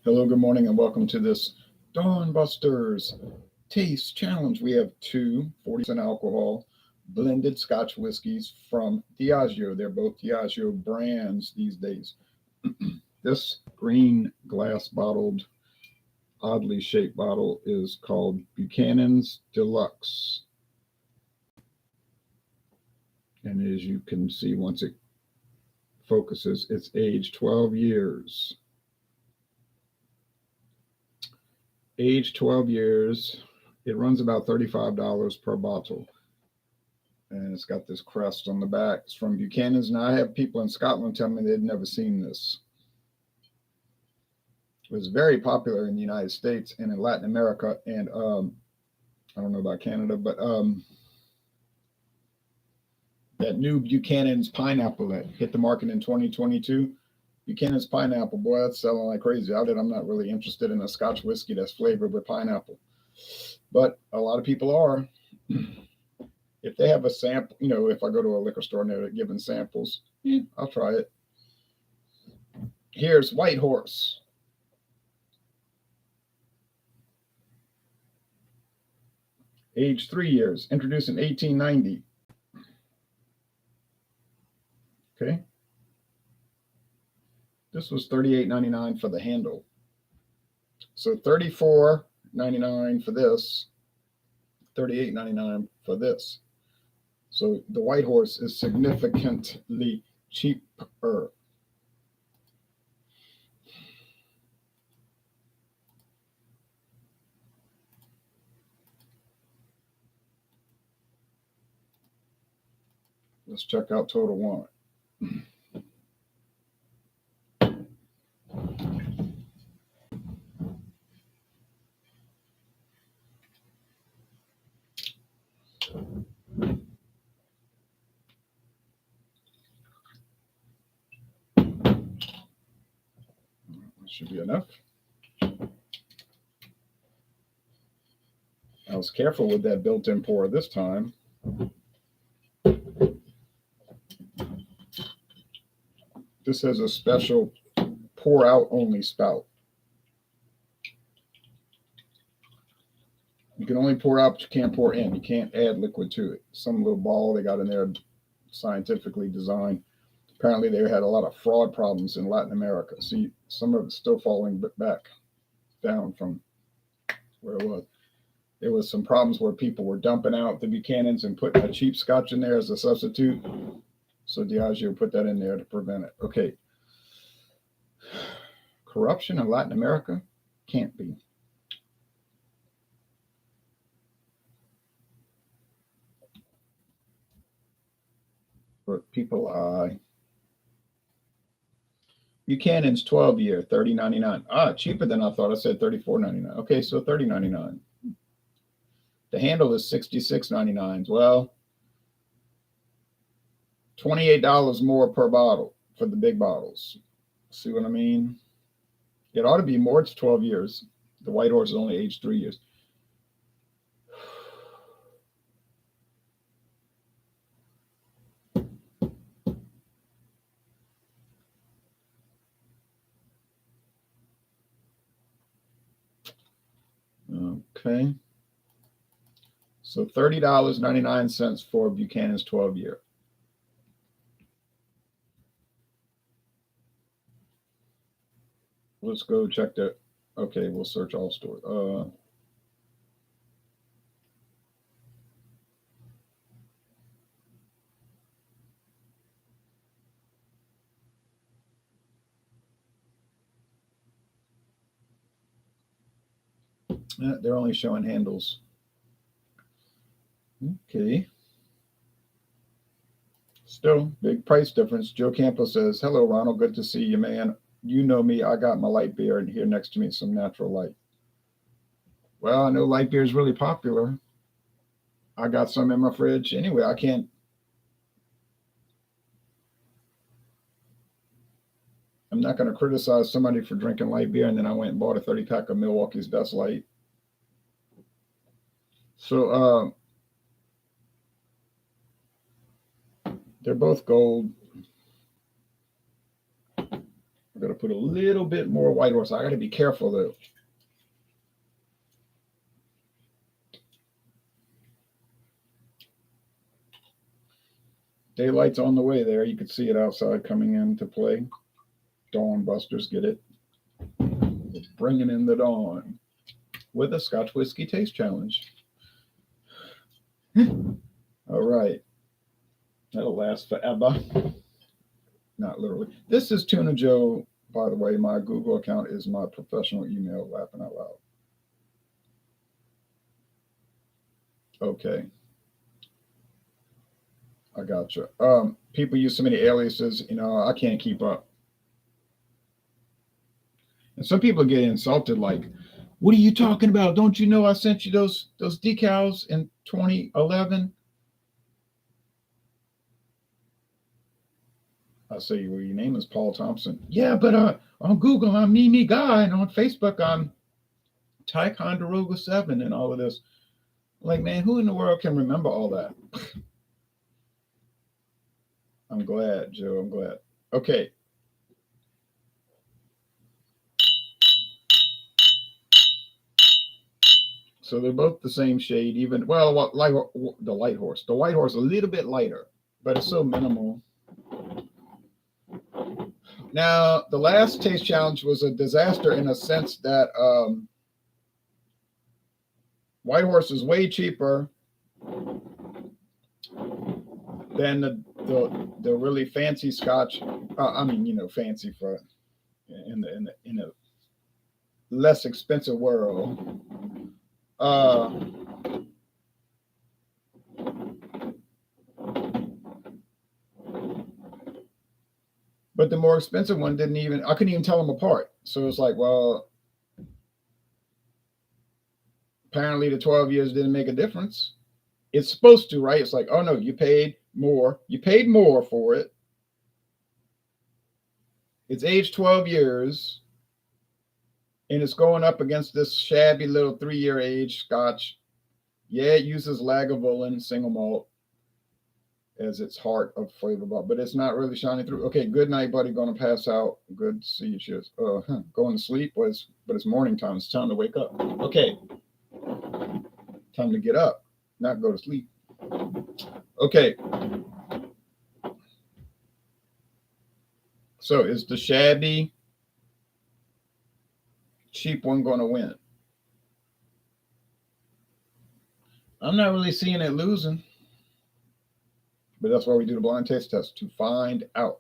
Hello, good morning, and welcome to this Dawn Busters Taste Challenge. We have two 40% alcohol blended Scotch whiskies from Diageo. They're both Diageo brands these days. This green glass bottled, oddly shaped bottle is called Buchanan's Deluxe. And as you can see, once it focuses, it's aged 12 years. Aged 12 years. It runs about $35 per bottle. And it's got this crest on the back. It's from Buchanan's. Now, I have people in Scotland tell me they'd never seen this. It was very popular in the United States and in Latin America. And I don't know about Canada, but that new Buchanan's pineapple that hit the market in 2022. Buchanan's pineapple, boy, that's selling like crazy. I'm not really interested in a Scotch whiskey that's flavored with pineapple, but a lot of people are. If they have a sample, if I go to a liquor store and they're giving samples, I'll try it. Here's White Horse. Age 3 years, introduced in 1890. Okay. This was $38.99 for the handle. So $34.99 for this, $38.99 for this. So the White Horse is significantly cheaper. Let's check out Total Wine. Should be enough. I was careful with that built-in pour this time. This has a special pour out only spout. You can only pour out, but you can't pour in. You can't add liquid to it. Some little ball they got in there, scientifically designed. Apparently, they had a lot of fraud problems in Latin America. See, some of it's still falling back down from where it was. There was some problems where people were dumping out the Buchanan's and putting a cheap Scotch in there as a substitute. So Diageo put that in there to prevent it. Okay. Corruption in Latin America? Can't be. But people lie. Buchanan's 12-year, $30.99. Cheaper than I thought. I said $34.99. Okay, so $30.99. The handle is $66.99. Well, $28 more per bottle for the big bottles. See what I mean? It ought to be more. It's 12 years. The White Horse is only aged 3 years. Okay. So $30.99 for Buchanan's 12-year. Let's go check that. Okay, we'll search all stores. They're only showing handles. Okay. Still, big price difference. Joe Campo says, hello, Ronald. Good to see you, man. You know me. I got my light beer, and here next to me some natural light. Well, I know light beer is really popular. I got some in my fridge. Anyway, I'm not going to criticize somebody for drinking light beer, and then I went and bought a 30-pack of Milwaukee's Best Light. So they're both gold. I'm going to put a little bit more White Horse. I got to be careful though. Daylight's on the way there. You can see it outside coming into play. Dawn Busters, get it? It's bringing in the dawn with a Scotch Whiskey Taste Challenge. All right. That'll last forever. Not literally. This is Tuna Joe, by the way. My Google account is my professional email, laughing out loud. Okay. I gotcha. People use so many aliases, I can't keep up. And some people get insulted, like, what are you talking about? Don't you know I sent you those decals in 2011? I say, well, your name is Paul Thompson. Yeah, but on Google, I'm me guy, and on Facebook, I'm Ticonderoga 7 and all of this. Like, man, who in the world can remember all that? I'm glad, Joe. I'm glad. Okay. So they're both the same shade, even, well, like the Light Horse. The White Horse a little bit lighter, but it's so minimal. Now, the last taste challenge was a disaster in a sense that White Horse is way cheaper than the really fancy Scotch. Fancy for in a less expensive world. But the more expensive one I couldn't even tell them apart. So it's like, well, apparently the 12 years didn't make a difference. It's supposed to, right? It's like, oh no, you paid more. You paid more for it. It's aged 12 years. And it's going up against this shabby little 3-year age Scotch. Yeah, it uses Lagavulin single malt as its heart of flavor, but it's not really shining through. Okay, good night, buddy. Going to pass out. Good to see you. Cheers. Going to sleep, but it's morning time. It's time to wake up. Okay, time to get up, not go to sleep. Okay. So is the shabby, cheap one going to win? I'm not really seeing it losing. But that's why we do the blind taste test, to find out.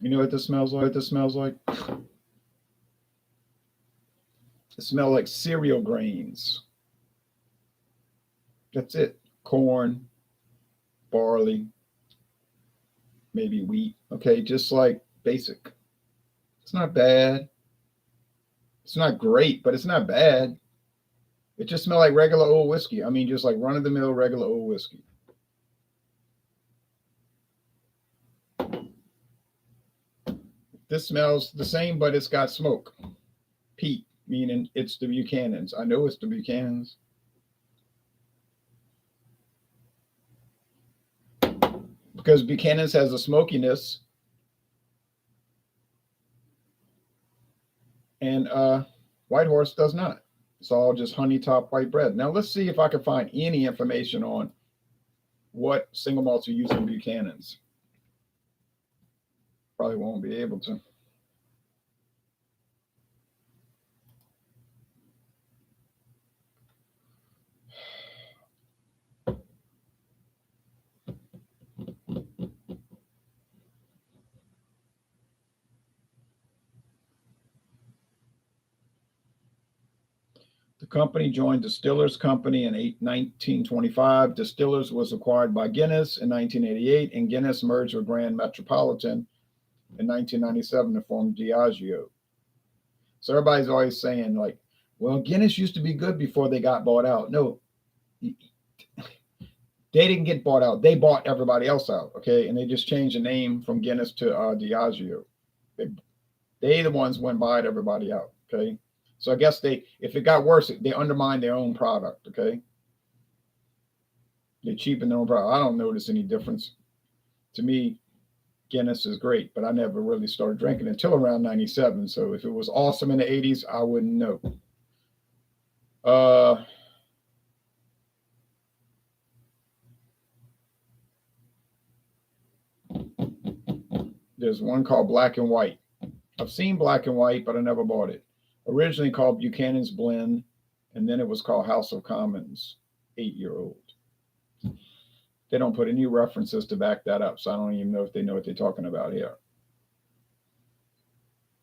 You know what this smells like? It smells like cereal grains. That's it. Corn, barley, maybe wheat. Okay, just like basic. It's not bad. It's not great, but it's not bad. It just smells like regular old whiskey. I mean, just like run-of-the-mill regular old whiskey. This smells the same, but it's got smoke. Peat, meaning it's the Buchanan's. I know it's the Buchanan's. Because Buchanan's has a smokiness. And White Horse does not. It's all just honey top white bread. Now let's see if I can find any information on what single malts are used in Buchanan's. Probably won't be able to. The company joined Distillers Company in 1925. Distillers was acquired by Guinness in 1988, and Guinness merged with Grand Metropolitan in 1997 to form Diageo. So everybody's always saying, like, well, Guinness used to be good before they got bought out. No, they didn't get bought out. They bought everybody else out, okay? And they just changed the name from Guinness to Diageo. They the ones went buying everybody out, okay? So I guess if it got worse, they undermined their own product. Okay, they cheapen their own product. I don't notice any difference. To me, Guinness is great, but I never really started drinking until around '97. So if it was awesome in the '80s, I wouldn't know. Uh, there's one called Black and White. I've seen Black and White, but I never bought it. Originally called Buchanan's Blend, and then it was called House of Commons 8-year-old. They don't put any references to back that up, so I don't even know if they know what they're talking about here.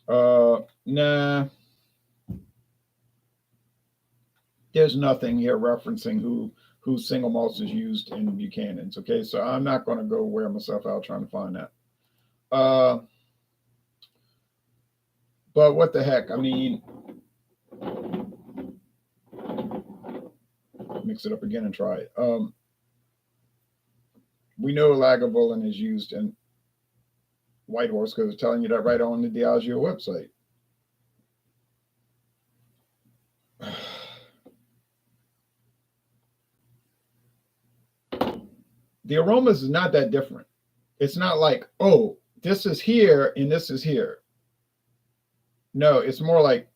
Nah, there's nothing here referencing whose single malts is used in Buchanan's. Okay, so I'm not going to go wear myself out trying to find that. But what the heck? I mean, mix it up again and try it. We know Lagavulin is used in White Horse because it's telling you that right on the Diageo website. The aromas is not that different. It's not like, oh, this is here and this is here. No, it's more like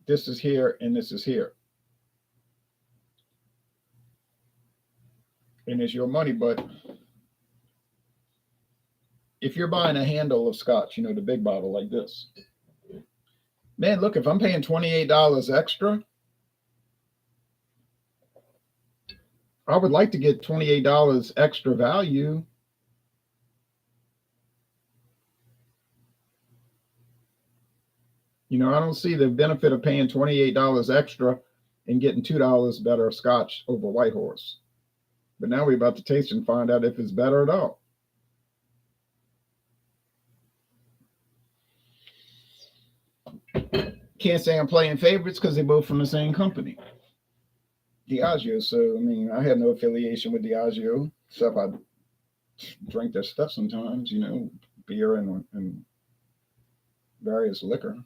this is here and this is here. And it's your money, but if you're buying a handle of scotch, the big bottle like this, man, look, if I'm paying $28 extra, I would like to get $28 extra value. I don't see the benefit of paying $28 extra and getting $2 better scotch over White Horse. But now we're about to taste and find out if it's better at all. Can't say I'm playing favorites because they're both from the same company, Diageo. So, I mean, I have no affiliation with Diageo, except I drink their stuff sometimes, beer and various liquor.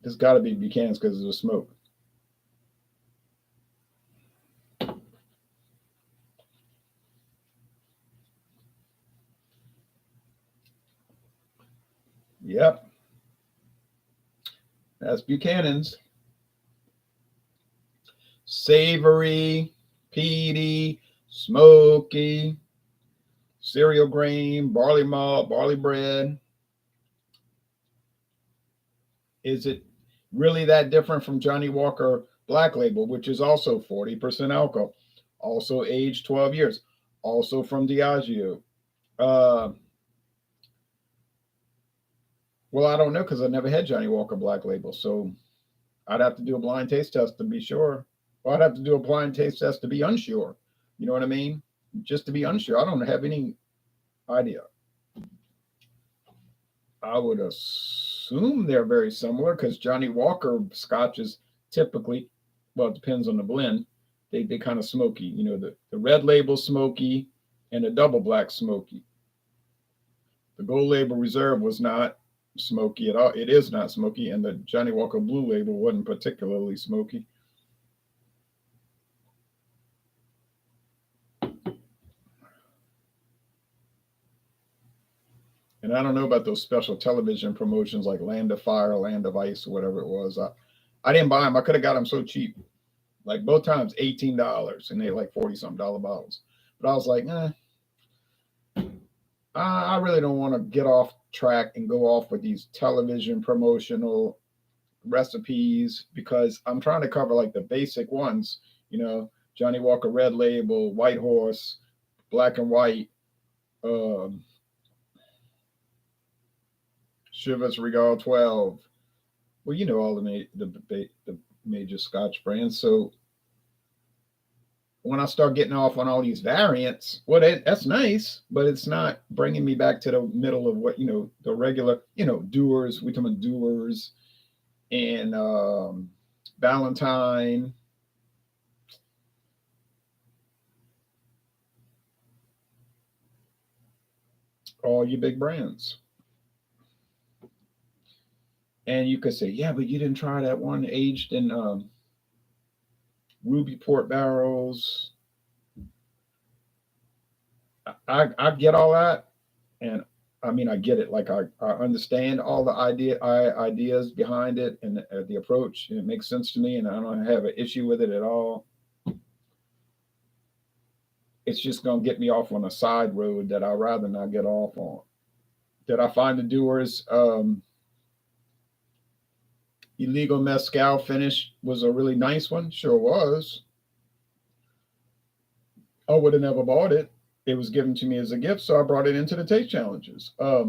It's got to be Buchanan's because of the smoke. Yep. That's Buchanan's. Savory, peaty, smoky, cereal grain, barley malt, barley bread. Is it really that different from Johnny Walker Black Label, which is also 40% alcohol, also aged 12 years, also from Diageo? Well, I don't know because I never had Johnny Walker Black Label, so I'd have to do a blind taste test to be sure. Or I'd have to do a blind taste test to be unsure. You know what I mean? Just to be unsure. I don't have any idea. I would assume they're very similar because Johnny Walker scotches typically, well, it depends on the blend. They kind of smoky. The red label smoky and the double black smoky. The gold label reserve was not smoky at all. It is not smoky, and the Johnny Walker blue label wasn't particularly smoky. And I don't know about those special television promotions like Land of Fire, Land of Ice, or whatever it was. I didn't buy them. I could have got them so cheap. Like both times, $18, and they like 40-something dollar bottles. But I was like, I really don't want to get off track and go off with these television promotional recipes because I'm trying to cover like the basic ones, Johnny Walker Red Label, White Horse, Black and White, Chivas Regal 12. Well, all the major Scotch brands. So when I start getting off on all these variants, well, that's nice, but it's not bringing me back to the middle of what, the regular, Dewar's. We talking about Dewar's and Valentine. All your big brands. And you could say, yeah, but you didn't try that one aged in ruby port barrels. I get all that, and I mean I get it. Like I understand all the ideas behind it and the approach. And it makes sense to me, and I don't have an issue with it at all. It's just gonna get me off on a side road that I'd rather not get off on. Did I find the doers illegal mezcal finish was a really nice one? Sure was. I would have never bought it. It was given to me as a gift, so I brought it into the taste challenges. I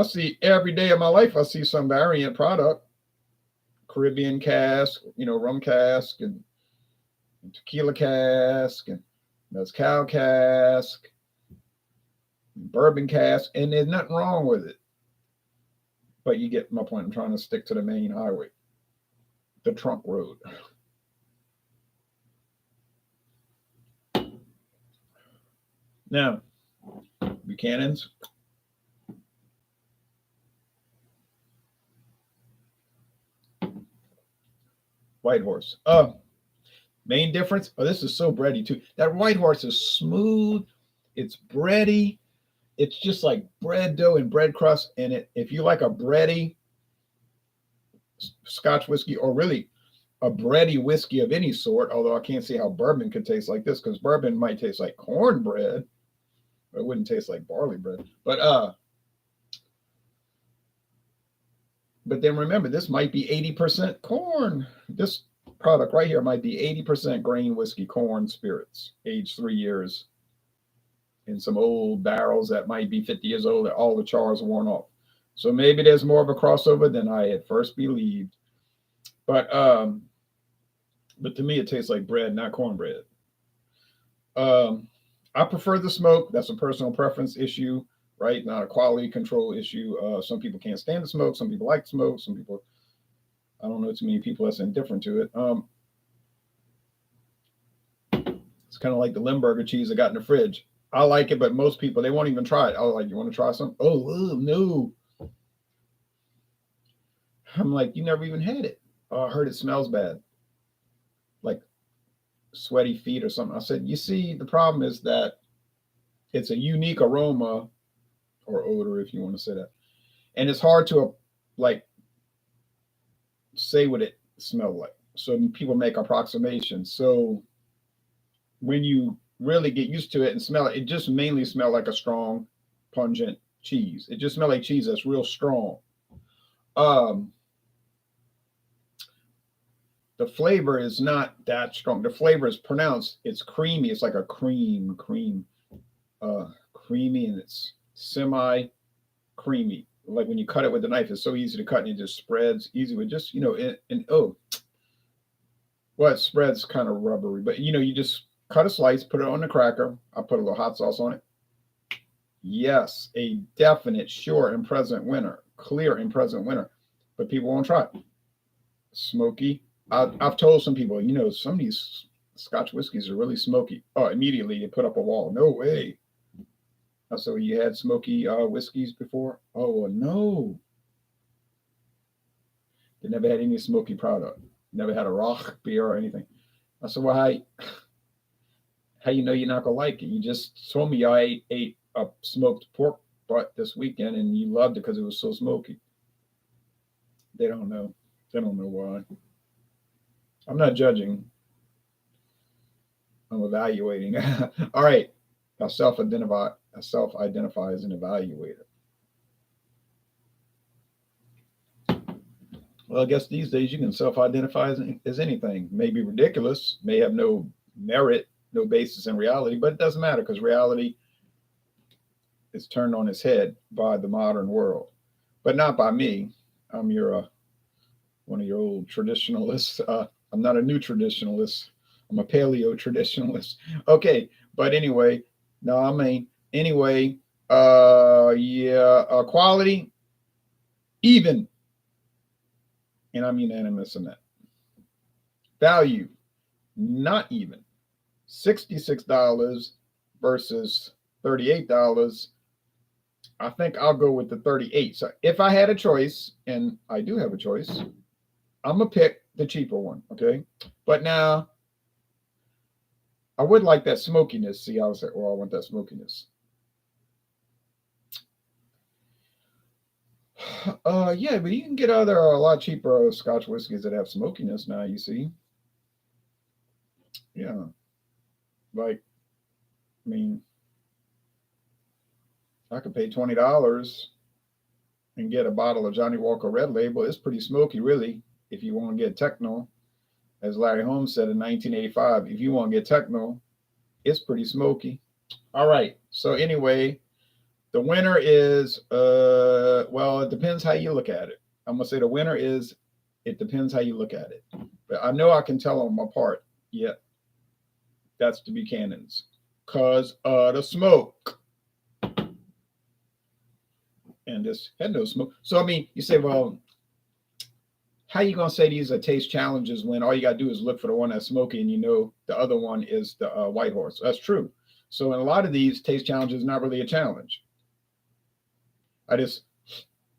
see every day of my life, I see some variant product, Caribbean cask, rum cask and tequila cask and mezcal cask, and bourbon cask, and there's nothing wrong with it. But you get my point. I'm trying to stick to the main highway, the trunk road. Now, Buchanan's White Horse. Main difference. Oh, this is so bready too. That White Horse is smooth. It's bready. It's just like bread dough and bread crust. And if you like a bready Scotch whiskey, or really a bready whiskey of any sort, although I can't see how bourbon could taste like this, because bourbon might taste like cornbread, but it wouldn't taste like barley bread. But then remember, this might be 80% corn. This product right here might be 80% grain whiskey corn spirits, aged 3 years in some old barrels that might be 50 years old, that all the chars worn off. So maybe there's more of a crossover than I had first believed. But to me, it tastes like bread, not cornbread. I prefer the smoke. That's a personal preference issue, right? Not a quality control issue. Some people can't stand the smoke. Some people like smoke. Some people, I don't know too many people that's indifferent to it. It's kind of like the Limburger cheese I got in the fridge. I like it, but most people, they won't even try it. Oh, like, you want to try some? Oh, no. I'm like, you never even had it. Oh, I heard it smells bad, like sweaty feet or something. I said, you see, the problem is that it's a unique aroma or odor, if you want to say that. And it's hard to like say what it smelled like. So people make approximations. So when you really get used to it and smell it, it just mainly smells like a strong, pungent cheese. It just smells like cheese that's real strong. Um, the flavor is not that strong. The flavor is pronounced. It's creamy. It's like a creamy, and it's semi creamy. Like when you cut it with a knife, it's so easy to cut, and it just spreads easy with just and oh, well, it spreads kind of rubbery, but you just cut a slice, put it on the cracker. I put a little hot sauce on it. Yes, a definite, sure, and present winner, clear and present winner, but people won't try it. Smoky. I've told some people, some of these Scotch whiskeys are really smoky. Oh, immediately you put up a wall. No way. So you had smoky whiskeys before? Oh, well, no. They never had any smoky product. Never had a Rock beer or anything. I said, well, how you know you're not gonna like it? You just told me I ate a smoked pork butt this weekend and you loved it because it was so smoky. They don't know. They don't know why. I'm not judging. I'm evaluating. All right. I self-identify as an evaluator. Well, I guess these days you can self-identify as anything. Maybe ridiculous, may have no merit, no basis in reality, but it doesn't matter because reality is turned on its head by the modern world, but not by me. I'm your one of your old traditionalists. I'm not a new traditionalist. I'm a paleo traditionalist. Okay, but anyway, no, I mean anyway. Yeah, quality even, and I'm unanimous in that. Value not even. $66 versus $38. I think I'll go with the 38. So if I had a choice, and I do have a choice, I'm gonna pick the cheaper one. Okay, but now I would like that smokiness. See, I was like, well, I want that smokiness. Yeah, but you can get other a lot cheaper Scotch whiskeys that have smokiness now. You see, yeah, like I mean, I could pay $20 and get a bottle of Johnny Walker Red Label. It's pretty smoky, really. If you want to get techno, as Larry Holmes said in 1985, if you want to get techno, it's pretty smoky. All right. So anyway, the winner is well, it depends how you look at it. I'm gonna say the winner is it depends how you look at it. But I know I can tell them apart. Yeah, that's the Buchanan's. Cause of the smoke. And this had no smoke. So I mean, you say, well, how you gonna say these are taste challenges when all you gotta do is look for the one that's smoky and you know the other one is the white horse? That's true. So in a lot of these taste challenges, not really a challenge. I just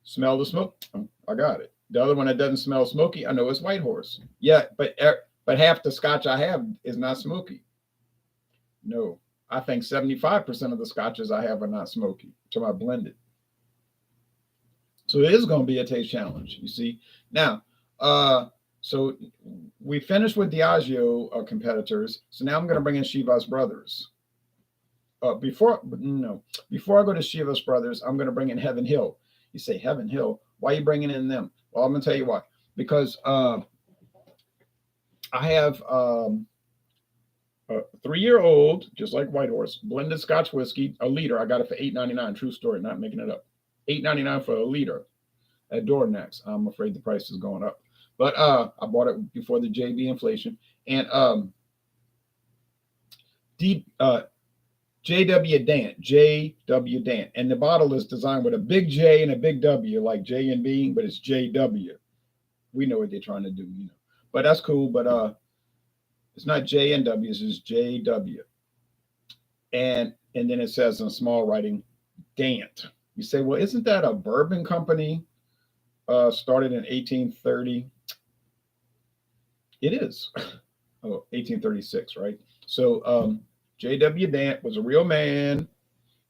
smell the smoke. I got it. The other one that doesn't smell smoky, I know it's white horse. Yeah, but half the scotch I have is not smoky. No, I think 75% of the scotches I have are not smoky to my blended. So it is going to be a taste challenge. You see now. So we finished with Diageo competitors. So now I'm going to bring in Chivas Brothers. Before I go to Chivas Brothers, I'm going to bring in Heaven Hill. You say Heaven Hill? Why are you bringing in them? Well, I'm going to tell you why. Because I have a 3-year-old, just like White Horse, blended Scotch whiskey, a liter. I got it for $8.99. True story, not making it up. $8.99 for a liter at Dornex. I'm afraid the price is going up, but I bought it before the JB inflation. And JW Dant, and the bottle is designed with a big J and a big W, like J and B, but it's JW. We know what they're trying to do, but that's cool. But it's not J and W, it's just JW, and then it says in small writing, Dant. You say, well, isn't that a bourbon company started in 1830? It is. Oh, 1836, right? So J.W. Dant was a real man.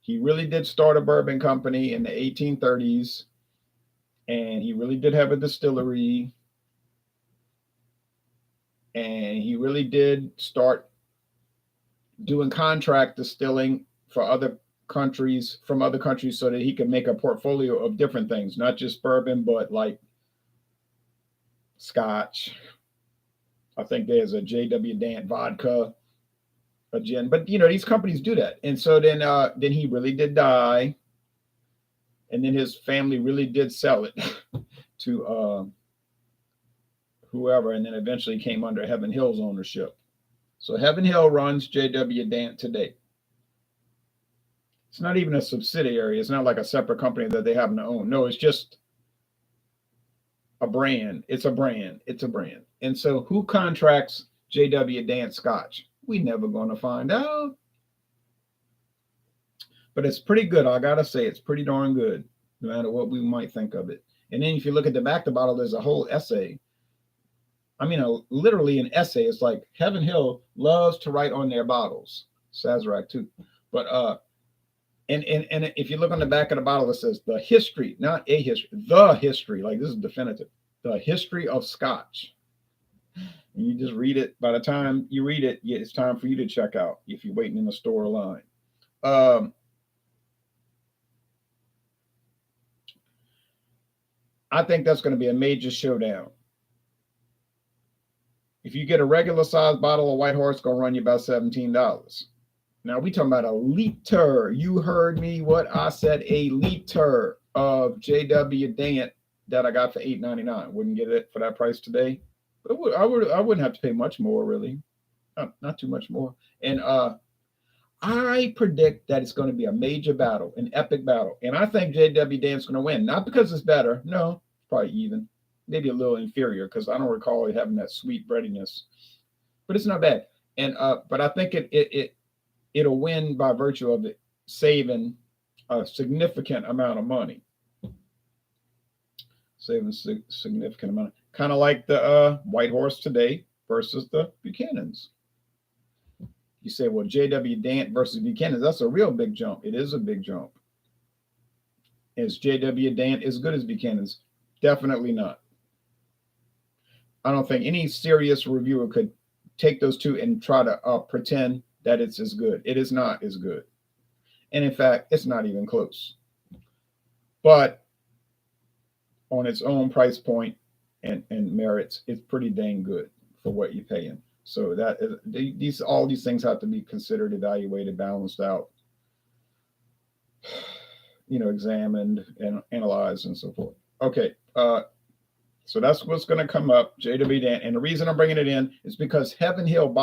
He really did start a bourbon company in the 1830s, and he really did have a distillery, and he really did start doing contract distilling for other countries so that he could make a portfolio of different things, not just bourbon, but like Scotch. I think there's a J.W. Dant vodka, a gin, but these companies do that. And so then he really did die, and then his family really did sell it to whoever, and then eventually came under Heaven Hill's ownership. So Heaven Hill runs J.W. Dant today. It's not even a subsidiary. It's not like a separate company that they happen to own. No, it's just a brand. It's a brand. It's a brand. And so who contracts J.W. Dant Scotch? We never going to find out. But it's pretty good. I got to say, it's pretty darn good, no matter what we might think of it. And then if you look at the back of the bottle, there's a whole essay. I mean, literally an essay. It's like Heaven Hill loves to write on their bottles. Sazerac too. But and if you look on the back of the bottle, it says the history, not a history, the history. Like this is definitive. The history of Scotch. And you just read it. By the time you read it, it's time for you to check out if you're waiting in the store line. I think that's going to be a major showdown. If you get a regular size bottle of White Horse, it's going to run you about $17. Now we talking about a liter. You heard me. What I said, a liter of J.W. Dant that I got for $8.99. Wouldn't get it for that price today. But I wouldn't have to pay much more, really. Not too much more. And I predict that it's going to be a major battle, an epic battle. And I think J.W. Dant's going to win. Not because it's better. No, probably even. Maybe a little inferior because I don't recall it having that sweet breadiness. But it's not bad. And but I think it'll win by virtue of it saving a significant amount of money. Saving significant amount. Kind of like the White Horse today versus the Buchanans. You say, well, J.W. Dant versus Buchanan, that's a real big jump. It is a big jump. Is J.W. Dant as good as Buchanan's? Definitely not. I don't think any serious reviewer could take those two and try to pretend that it's as good. It is not as good. And in fact, it's not even close. But on its own price point and merits, it's pretty dang good for what you're paying. So that is, all these things have to be considered, evaluated, balanced out, examined and analyzed and so forth. Okay, so that's what's going to come up, J.W. Dant. And the reason I'm bringing it in is because Heaven Hill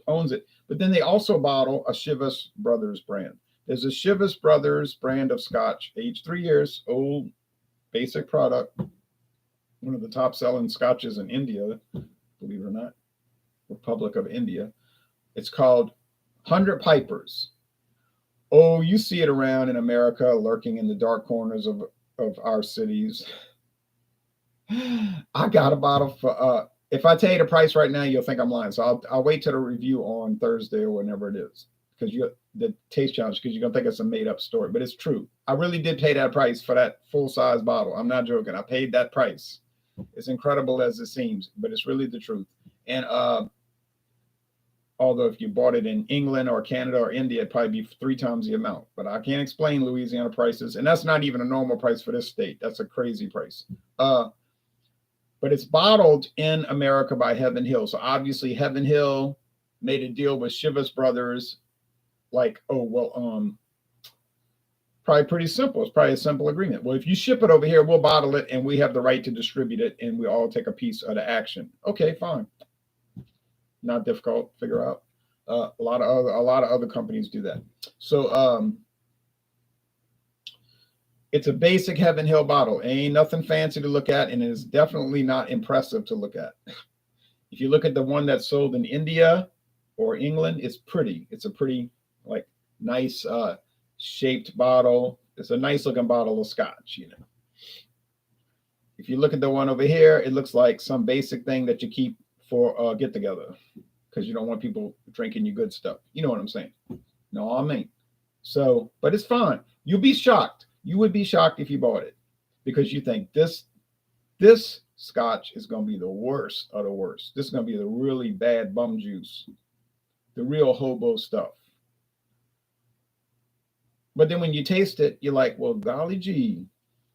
owns it, but then they also bottle a Chivas Brothers brand. There's a Chivas Brothers brand of Scotch, aged 3 years, old, basic product, one of the top selling scotches in India, believe it or not, Republic of India. It's called 100 Pipers. Oh, you see it around in America, lurking in the dark corners of our cities. I got a bottle for, if I tell you the price right now, you'll think I'm lying. So I'll wait till the review on Thursday or whenever it is, because the taste challenge, because you're going to think it's a made up story, but it's true. I really did pay that price for that full size bottle. I'm not joking. I paid that price. It's incredible as it seems, but it's really the truth. And although if you bought it in England or Canada or India, it'd probably be 3 times the amount. But I can't explain Louisiana prices. And that's not even a normal price for this state. That's a crazy price. But it's bottled in America by Heaven Hill. So obviously Heaven Hill made a deal with Chivas Brothers. Like, probably pretty simple. It's probably a simple agreement. Well, if you ship it over here, we'll bottle it and we have the right to distribute it and we all take a piece of the action. Okay, fine. Not difficult to figure out. A lot of other companies do that. So it's a basic Heaven Hill bottle. It ain't nothing fancy to look at, and it is definitely not impressive to look at. If you look at the one that's sold in India or England, it's pretty. It's a pretty, like, nice shaped bottle. It's a nice looking bottle of Scotch, If you look at the one over here, it looks like some basic thing that you keep for get together, because you don't want people drinking your good stuff. You know what I'm saying? No, I mean. So, but it's fine. You'll be shocked. You would be shocked if you bought it, because you think this Scotch is going to be the worst of the worst. This is going to be the really bad bum juice, the real hobo stuff. But then when you taste it, you're like, well, golly gee,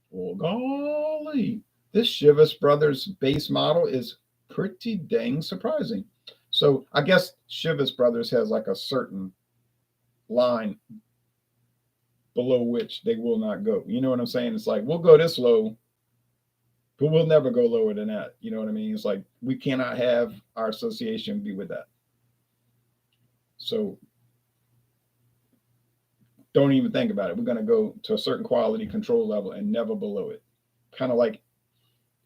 well, golly, this Chivas Brothers base model is pretty dang surprising. So I guess Chivas Brothers has like a certain line below which they will not go. You know what I'm saying? It's like, we'll go this low, but we'll never go lower than that. You know what I mean? It's like, we cannot have our association be with that. So don't even think about it. We're going to go to a certain quality control level and never below it. Kind of like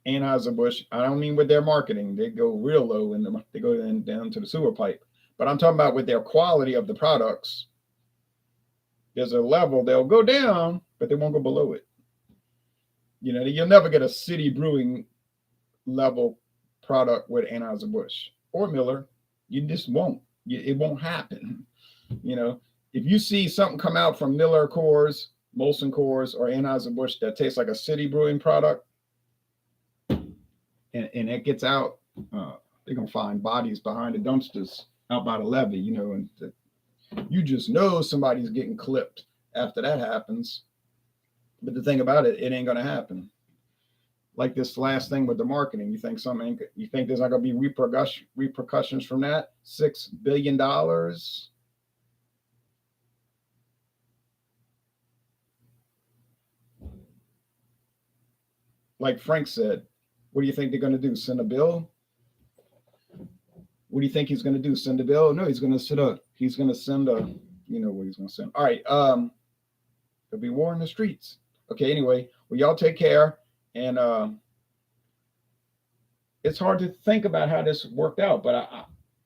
Anheuser-Busch. I don't mean with their marketing. They go real low and they go down to the sewer pipe. But I'm talking about with their quality of the products. There's a level they'll go down, but they won't go below it. You'll never get a city brewing level product with Anheuser-Busch or Miller. You just won't. It won't happen. If you see something come out from Miller Coors, Molson Coors, or Anheuser-Busch that tastes like a city brewing product, and it gets out, they're going to find bodies behind the dumpsters out by the levee, and you just know somebody's getting clipped after that happens. But the thing about it, it ain't going to happen. Like this last thing with the marketing, you think there's not going to be repercussions from that? $6 billion. Like Frank said, what do you think they're going to do? Send a bill? What do you think he's going to do? Send a bill? No, he's going to send a, what he's going to send. All right. There'll be war in the streets. Okay. Anyway, well, y'all take care. And it's hard to think about how this worked out, but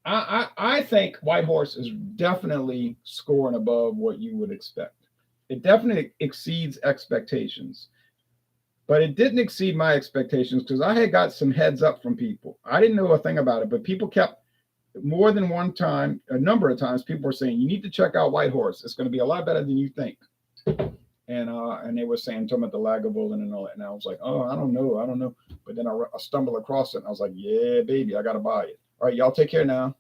I think White Horse is definitely scoring above what you would expect. It definitely exceeds expectations, but it didn't exceed my expectations because I had got some heads up from people. I didn't know a thing about it, but people kept more than one time, a number of times, people were saying, you need to check out White Horse. It's going to be a lot better than you think. And they were saying, talking about the Lagavulin and all that. And I was like, oh, I don't know. But then I stumbled across it and I was like, yeah, baby, I got to buy it. All right, y'all take care now.